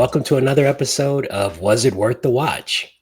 welcome to another episode of Was It Worth the Watch?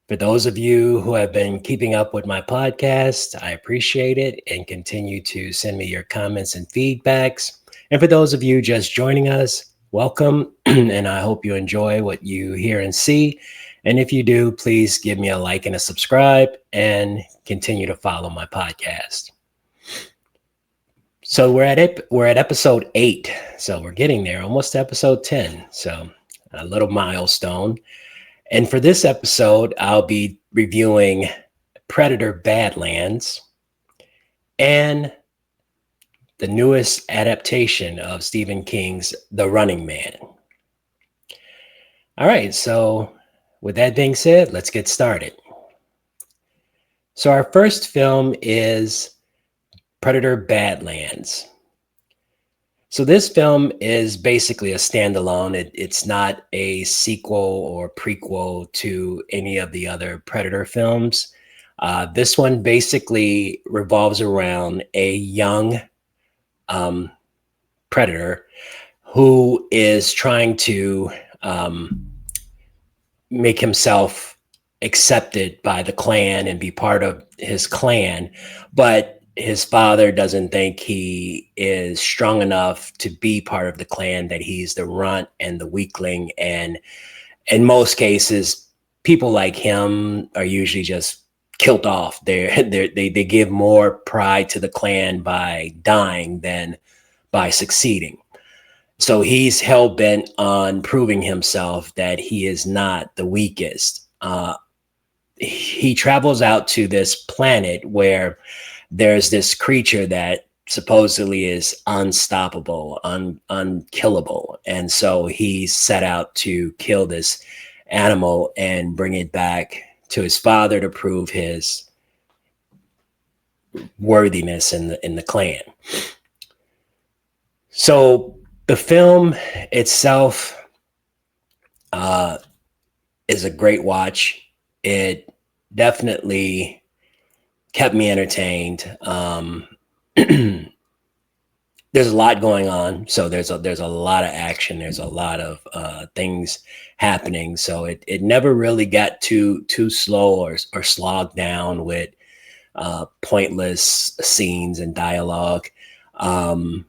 For those of you who have been keeping up with my podcast, I appreciate it and continue to send me your comments and feedbacks. And for those of you just joining us, welcome, and I hope you enjoy what you hear and see. And if you do, please give me a like and a subscribe and continue to follow my podcast. So we're at episode 8. So we're getting there, almost to episode 10. So a little milestone. And for this episode, I'll be reviewing Predator Badlands and the newest adaptation of Stephen King's The Running Man. All right, so with that being said, let's get started. So our first film is Predator Badlands. So this film is basically a standalone. It's not a sequel or prequel to any of the other Predator films. This one basically revolves around a young Predator who is trying to make himself accepted by the clan and be part of his clan, but his father doesn't think he is strong enough to be part of the clan, that he's the runt and the weakling. And in most cases, people like him are usually just killed off. They give more pride to the clan by dying than by succeeding. So he's hell-bent on proving himself that he is not the weakest. He travels out to this planet where there's this creature that supposedly is unstoppable, unkillable. And so he set out to kill this animal and bring it back to his father to prove his worthiness in the clan. So the film itself is a great watch. It definitely kept me entertained. There's a lot going on, so there's a lot of action. There's a lot of things happening. So it never really got too slow or slogged down with pointless scenes and dialogue. I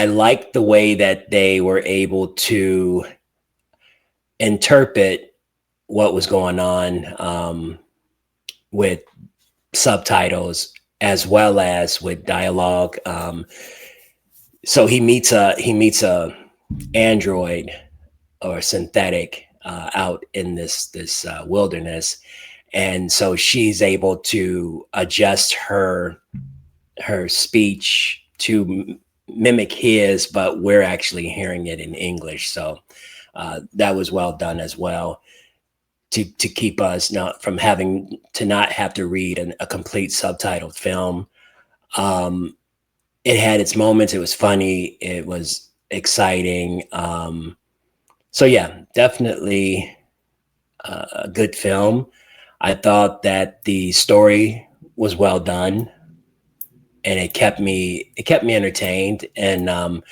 like the way that they were able to interpret what was going on with subtitles as well as with dialogue. So he meets a android or synthetic out in this wilderness, and so she's able to adjust her speech to mimic his, but we're actually hearing it in English. So that was well done as well, to keep us not from having to not have to read a complete subtitled film. It had its moments. It was funny. It was exciting. So yeah, definitely a good film. I thought that the story was well done, and it kept me entertained. And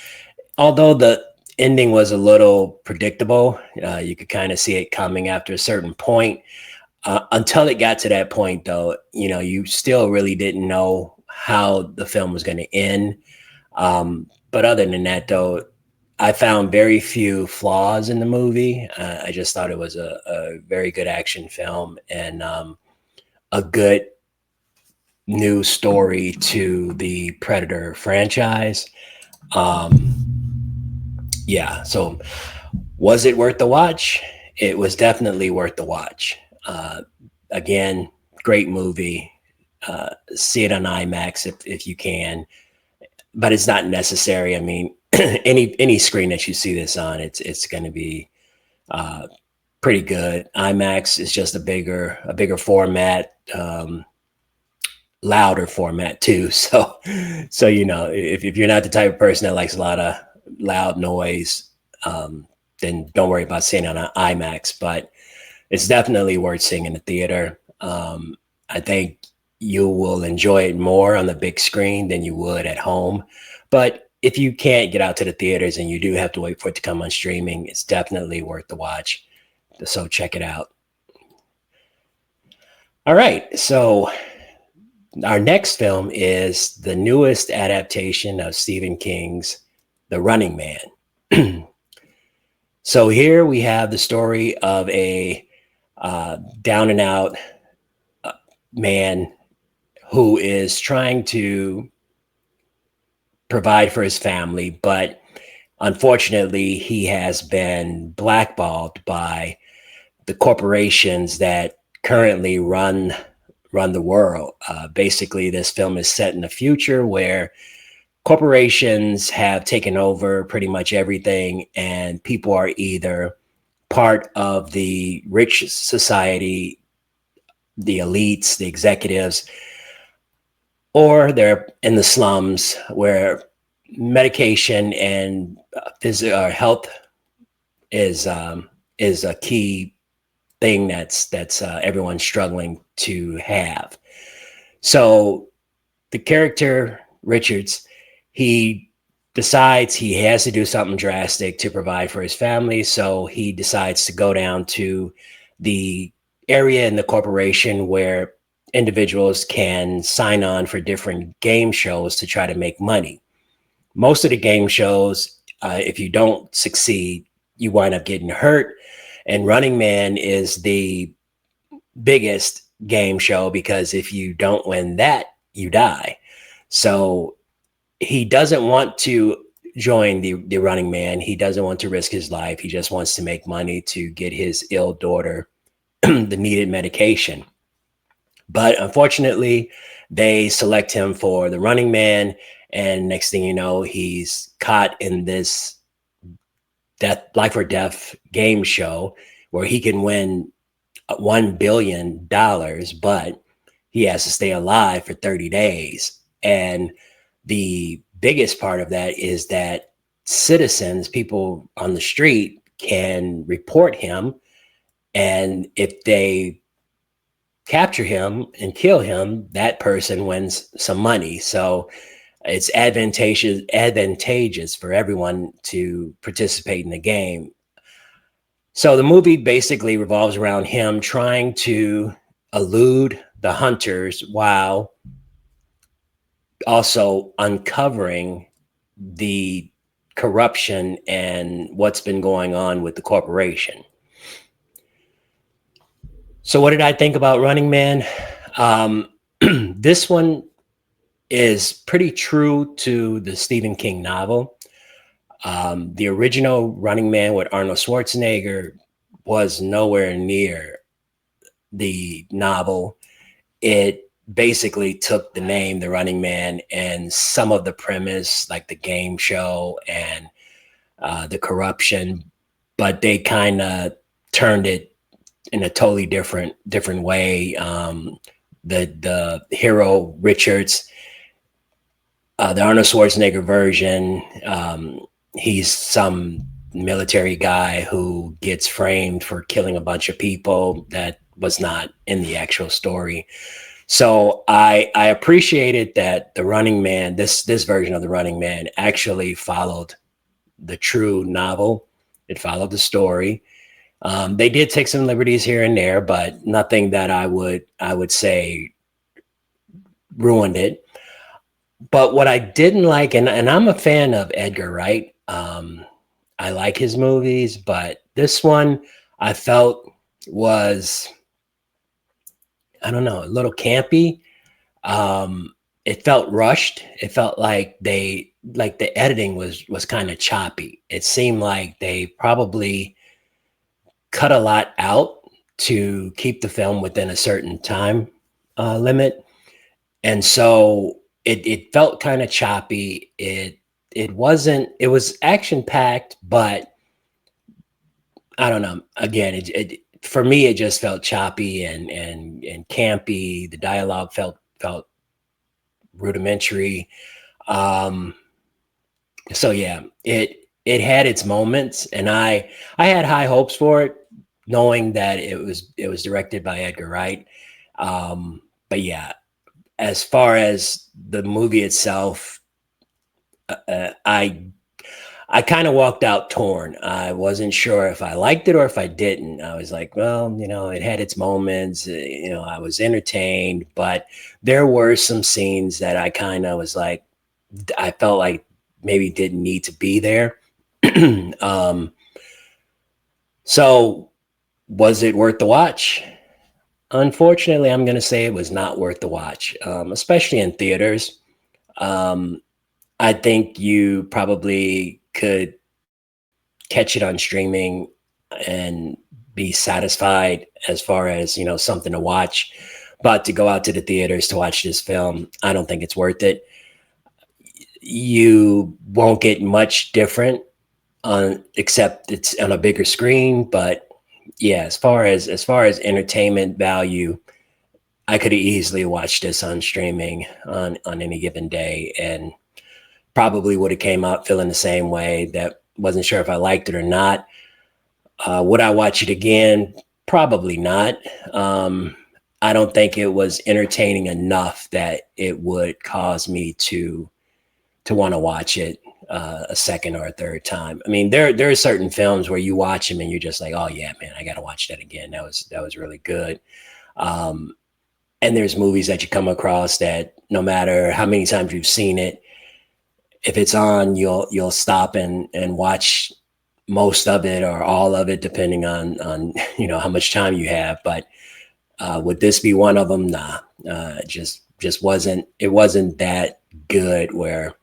although the ending was a little predictable, you could kind of see it coming after a certain point. Until it got to that point, though, you still really didn't know how the film was going to end. But other than that, though, I found very few flaws in the movie. I just thought it was a very good action film and a good new story to the Predator franchise. Yeah, so was it worth the watch? It was definitely worth the watch. Again, great movie. See it on IMAX if you can, but it's not necessary. I mean, any screen that you see this on, it's going to be pretty good. IMAX is just a bigger format, louder format too. So if you're not the type of person that likes a lot of loud noise, then don't worry about seeing it on IMAX. But it's definitely worth seeing in the theater. I think you will enjoy it more on the big screen than you would at home. But if you can't get out to the theaters and you do have to wait for it to come on streaming, it's definitely worth the watch. So check it out. All right. So our next film is the newest adaptation of Stephen King's The Running Man. So here we have the story of a down and out man who is trying to provide for his family, but unfortunately, he has been blackballed by the corporations that currently run the world. Basically, this film is set in the future where corporations have taken over pretty much everything, and people are either part of the rich society, the elites, the executives, or they're in the slums where medication and health is a key thing that's everyone's struggling to have. So the character Richards, he decides he has to do something drastic to provide for his family. So he decides to go down to the area in the corporation where individuals can sign on for different game shows to try to make money. Most of the game shows, if you don't succeed, you wind up getting hurt. And Running Man is the biggest game show because if you don't win that, you die. So he doesn't want to join the Running Man. He doesn't want to risk his life. He just wants to make money to get his ill daughter the needed medication. But unfortunately, they select him for the Running Man. And next thing you know, he's caught in this life or death game show where he can win $1 billion, but he has to stay alive for 30 days. And the biggest part of that is that citizens, people on the street, can report him. And if they capture him and kill him, that person wins some money. So it's advantageous for everyone to participate in the game. So the movie basically revolves around him trying to elude the hunters while also uncovering the corruption and what's been going on with the corporation. So what did I think about Running Man? This one is pretty true to the Stephen King novel. The original Running Man with Arnold Schwarzenegger was nowhere near the novel. It basically took the name The Running Man and some of the premise, like the game show and the corruption, but they kind of turned it in a totally different way. The hero Richards, the Arnold Schwarzenegger version, he's some military guy who gets framed for killing a bunch of people that was not in the actual story. So I appreciated that the Running Man, this version of the Running Man, actually followed the true novel. It followed the story. They did take some liberties here and there, but nothing that I would say ruined it. But what I didn't like, and I'm a fan of Edgar Wright. I like his movies, but this one I felt was, I don't know, a little campy. It felt rushed. It felt like the editing was kind of choppy. It seemed like they probably cut a lot out to keep the film within a certain time limit. And so it felt kind of choppy. It was action packed, but I don't know. Again, it for me, it just felt choppy and campy. The dialogue felt rudimentary. So yeah, it had its moments, and I had high hopes for it, knowing that it was directed by Edgar Wright. But yeah, as far as the movie itself, I kind of walked out torn. I wasn't sure if I liked it or if I didn't. I was like, well, it had its moments. I was entertained, but there were some scenes that I kind of was like, I felt like maybe didn't need to be there. um, so, was it worth the watch? Unfortunately, I'm going to say it was not worth the watch, especially in theaters. Um, I think you probably could catch it on streaming and be satisfied as far as something to watch, but to go out to the theaters to watch this film, I don't think it's worth it. You won't get much different on except it's on a bigger screen, but yeah, as far as entertainment value, I could have easily watched this on streaming on any given day and probably would have came out feeling the same way. That wasn't sure if I liked it or not. Would I watch it again? Probably not. I don't think it was entertaining enough that it would cause me to want to watch it a second or a third time. I mean, there are certain films where you watch them and you're just like, oh yeah, man, I got to watch that again. That was really good. Um, and there's movies that you come across that no matter how many times you've seen it, if it's on, you'll stop and watch most of it or all of it, depending on how much time you have. But would this be one of them? Nah, just wasn't. It wasn't that good where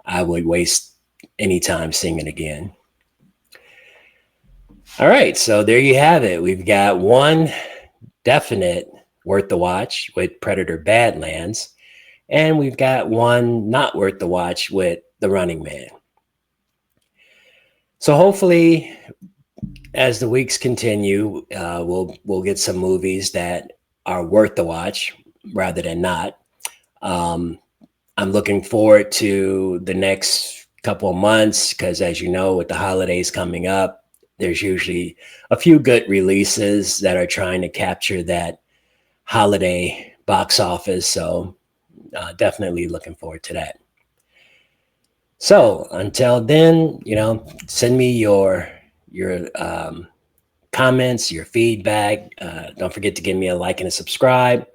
I would waste any time seeing it again. All right, so there you have it. We've got one definite worth the watch with Predator Badlands, and we've got one not worth the watch with The Running Man. So hopefully, as the weeks continue, we'll get some movies that are worth the watch rather than not. Um, I'm looking forward to the next couple of months because, as you know, with the holidays coming up, there's usually a few good releases that are trying to capture that holiday box office. So definitely looking forward to that. So until then, send me your comments, your feedback. Don't forget to give me a like and a subscribe.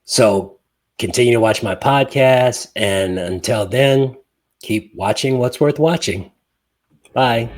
So continue to watch my podcast. And until then, keep watching what's worth watching. Bye.